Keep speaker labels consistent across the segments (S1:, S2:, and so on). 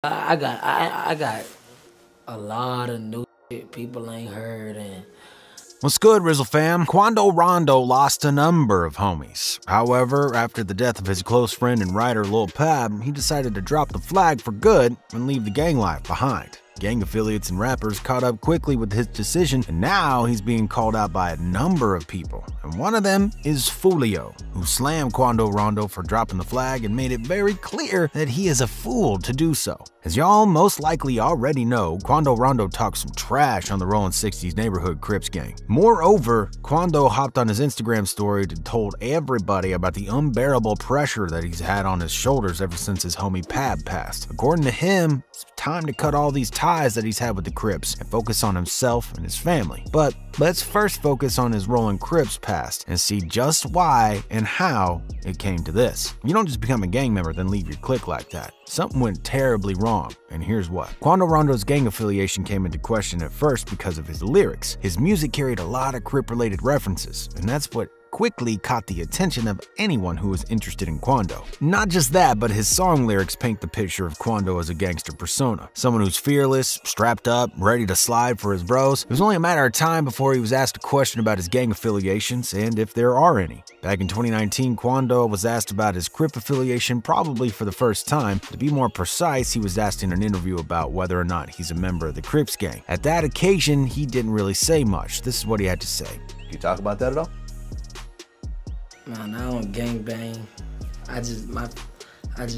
S1: I got a lot of new shit people ain't heard. And
S2: what's good, RIZZLE fam? Quando Rondo lost a number of homies. However, after the death of his close friend and writer Lil Pab, he decided to drop the flag for good and leave the gang life behind. Gang affiliates and rappers caught up quickly with his decision, and now he's being called out by a number of people. And one of them is Foolio, who slammed Quando Rondo for dropping the flag and made it very clear that he is a fool to do so. As y'all most likely already know, Quando Rondo talked some trash on the Rollin' 60s neighborhood Crips gang. Moreover, Quando hopped on his Instagram story and told everybody about the unbearable pressure that he's had on his shoulders ever since his homie Pab passed. According to him, it's time to cut all these ties that he's had with the Crips and focus on himself and his family. But let's first focus on his Rollin' Crips past and see just why and how it came to this. You don't just become a gang member then leave your clique like that. Something went terribly wrong, and here's what. Quando Rondo's gang affiliation came into question at first because of his lyrics. His music carried a lot of Crip-related references, and that's what quickly caught the attention of anyone who was interested in Quando. Not just that, but his song lyrics paint the picture of Quando as a gangster persona. Someone who's fearless, strapped up, ready to slide for his bros. It was only a matter of time before he was asked a question about his gang affiliations and if there are any. Back in 2019, Quando was asked about his Crip affiliation probably for the first time. To be more precise, he was asked in an interview about whether or not he's a member of the Crips gang. At that occasion, he didn't really say much. This is what he had to say.
S3: Can you talk about that at all?
S1: man, I don't gangbang. I just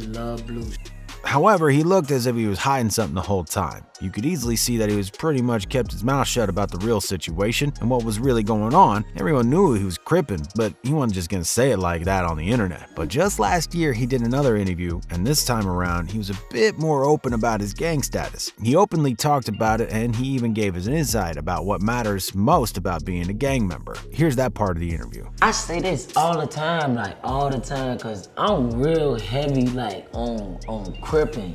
S1: love blues.
S2: However, he looked as if he was hiding something the whole time. You could easily see that he was pretty much kept his mouth shut about the real situation and what was really going on. Everyone knew he was crippin', but he wasn't just gonna say it like that on the internet. But just last year, he did another interview, and this time around, he was a bit more open about his gang status. He openly talked about it, and he even gave his insight about what matters most about being a gang member. Here's that part of the interview.
S1: I say this all the time, cause I'm real heavy, on crippin',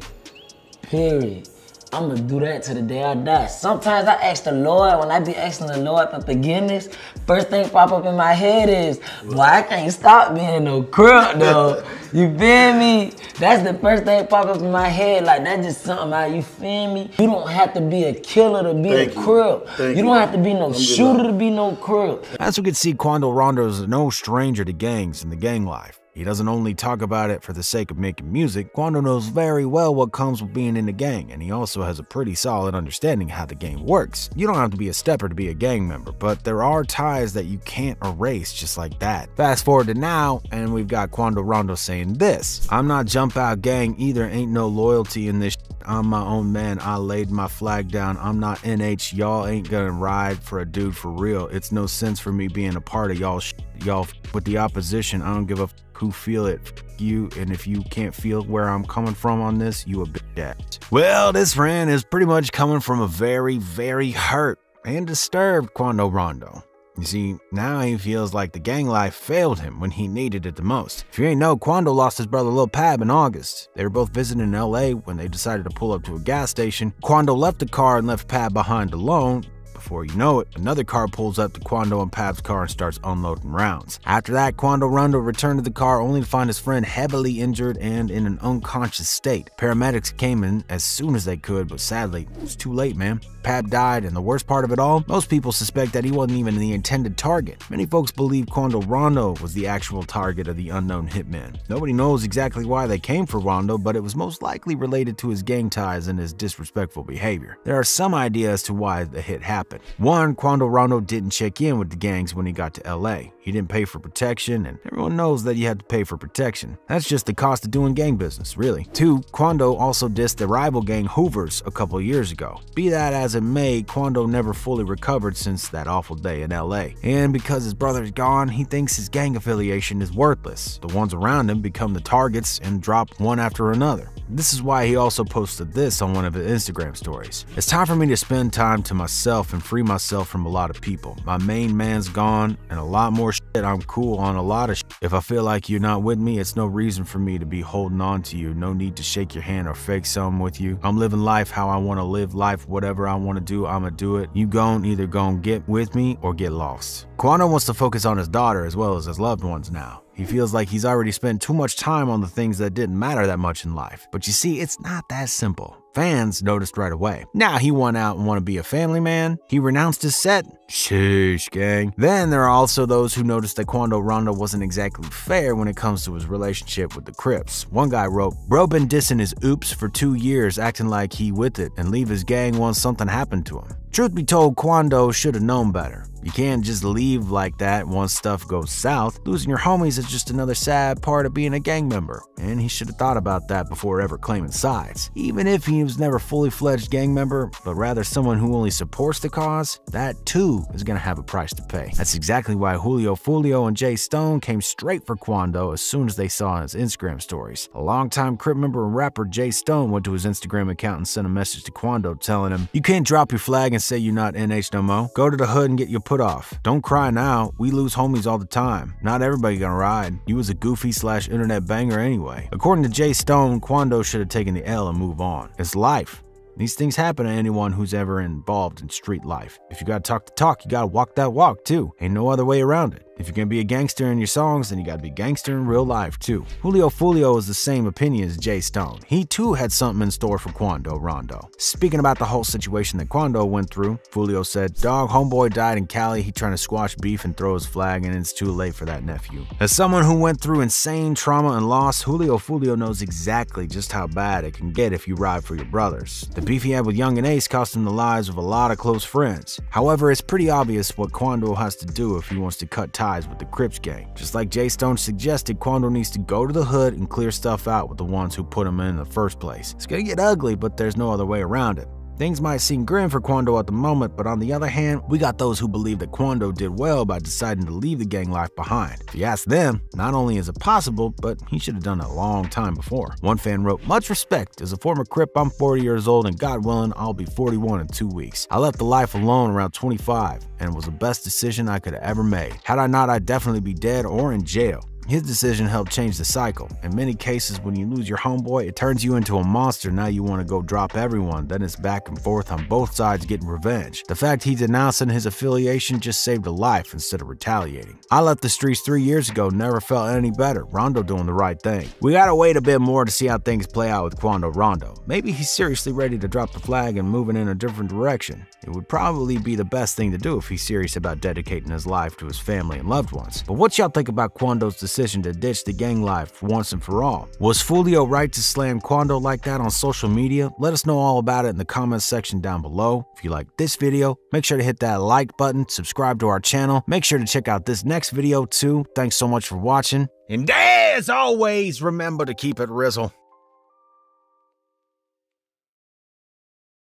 S1: period. I'm gonna do that to the day I die. Sometimes I ask the Lord, when I be asking the Lord for forgiveness, first thing pop up in my head is, boy, I can't stop being no crip, though. You feel me? That's the first thing pop up in my head. Like, that's just something, you feel me? You don't have to be a killer to be a crip. You don't have to be no shooter to be no crip.
S2: As we can see, Quando Rondo is no stranger to gangs and the gang life. He doesn't only talk about it for the sake of making music. Quando knows very well what comes with being in the gang, and he also has a pretty solid understanding how the game works. You don't have to be a stepper to be a gang member, but there are ties that you can't erase just like that. Fast forward to now, and we've got Quando Rondo saying this: I'm not jump out gang either, ain't no loyalty in this shit. I'm my own man, I laid my flag down, I'm not NH, y'all ain't gonna ride for a dude for real. It's no sense for me being a part of y'all shit. Y'all with the opposition, I don't give a who feel it, you, and if you can't feel where I'm coming from on this, you a bitch ass. Well, this rant is pretty much coming from a very, very hurt and disturbed Quando Rondo. You see, now he feels like the gang life failed him when he needed it the most. If you ain't know, Quando lost his brother Lil Pab in August. They were both visiting LA when they decided to pull up to a gas station. Quando left the car and left Pab behind alone. Before you know it, another car pulls up to Quando and Pab's car and starts unloading rounds. After that, Quando Rondo returned to the car only to find his friend heavily injured and in an unconscious state. Paramedics came in as soon as they could, but sadly, it was too late, man. Pab died, and the worst part of it all, most people suspect that he wasn't even the intended target. Many folks believe Quando Rondo was the actual target of the unknown hitman. Nobody knows exactly why they came for Rondo, but it was most likely related to his gang ties and his disrespectful behavior. There are some ideas as to why the hit happened. One, Quando Rondo didn't check in with the gangs when he got to LA. He didn't pay for protection, and everyone knows that you have to pay for protection. That's just the cost of doing gang business, really. Two, Quando also dissed the rival gang Hoovers a couple years ago. Be that as it may, Quando never fully recovered since that awful day in LA. And because his brother's gone, he thinks his gang affiliation is worthless. The ones around him become the targets and drop one after another. This is why he also posted this on one of his Instagram stories. It's time for me to spend time to myself and free myself from a lot of people. My main man's gone, and a lot more shit. I'm cool on a lot of shit. If I feel like you're not with me, it's no reason for me to be holding on to you. No need to shake your hand or fake something with you. I'm living life how I want to live life. Whatever I want to do, I'ma do it. You either gon' get with me or get lost. Quando wants to focus on his daughter as well as his loved ones now. He feels like he's already spent too much time on the things that didn't matter that much in life. But you see, it's not that simple. Fans noticed right away. Now he went out and want to be a family man. He renounced his set. Sheesh, gang. Then there are also those who noticed that Quando Rondo wasn't exactly fair when it comes to his relationship with the Crips. One guy wrote, "Bro been dissing his oops for 2 years, acting like he with it, and leave his gang once something happened to him." Truth be told, Quando should have known better. You can't just leave like that once stuff goes south. Losing your homies is just another sad part of being a gang member, and he should have thought about that before ever claiming sides. Even if he was never a fully fledged gang member, but rather someone who only supports the cause, that too is gonna have a price to pay. That's exactly why Foolio and Jay Stone came straight for Quando as soon as they saw his Instagram stories. A longtime Crip member and rapper Jay Stone went to his Instagram account and sent a message to Quando telling him, "You can't drop your flag and say you're not NH no more. Go to the hood and get your put off. Don't cry now. We lose homies all the time. Not everybody gonna ride. You was a goofy/internet banger anyway." According to Jay Stone, Quando should have taken the L and move on. It's life. These things happen to anyone who's ever involved in street life. If you gotta talk the talk, you gotta walk that walk too. Ain't no other way around it. If you're gonna be a gangster in your songs, then you gotta be gangster in real life too. Foolio is the same opinion as Jay Stone. He too had something in store for Quando Rondo. Speaking about the whole situation that Quando went through, Foolio said, "Dog, homeboy died in Cali. He trying to squash beef and throw his flag, and it's too late for that nephew." As someone who went through insane trauma and loss, Foolio knows exactly just how bad it can get if you ride for your brothers. The beef he had with Young and Ace cost him the lives of a lot of close friends. However, it's pretty obvious what Quando has to do if he wants to cut ties with the Crips gang. Just like Jay Stone suggested, Quando needs to go to the hood and clear stuff out with the ones who put him in the first place. It's gonna get ugly, but there's no other way around it. Things might seem grim for Quando at the moment, but on the other hand, we got those who believe that Quando did well by deciding to leave the gang life behind. If you ask them, not only is it possible, but he should have done it a long time before. One fan wrote, "Much respect. As a former Crip, I'm 40 years old, and God willing, I'll be 41 in 2 weeks. I left the life alone around 25, and it was the best decision I could have ever made. Had I not, I'd definitely be dead or in jail." His decision helped change the cycle. In many cases, when you lose your homeboy, it turns you into a monster. Now you want to go drop everyone. Then it's back and forth on both sides getting revenge. The fact he denouncing his affiliation just saved a life instead of retaliating. I left the streets 3 years ago, never felt any better. Rondo doing the right thing. We gotta wait a bit more to see how things play out with Quando Rondo. Maybe he's seriously ready to drop the flag and moving in a different direction. It would probably be the best thing to do if he's serious about dedicating his life to his family and loved ones. But what y'all think about Quando's decision to ditch the gang life for once and for all? Was Foolio right to slam Quando like that on social media? Let us know all about it in the comments section down below. If you like this video, make sure to hit that like button, subscribe to our channel. Make sure to check out this next video too. Thanks so much for watching. And as always, remember to keep it RIZZLE.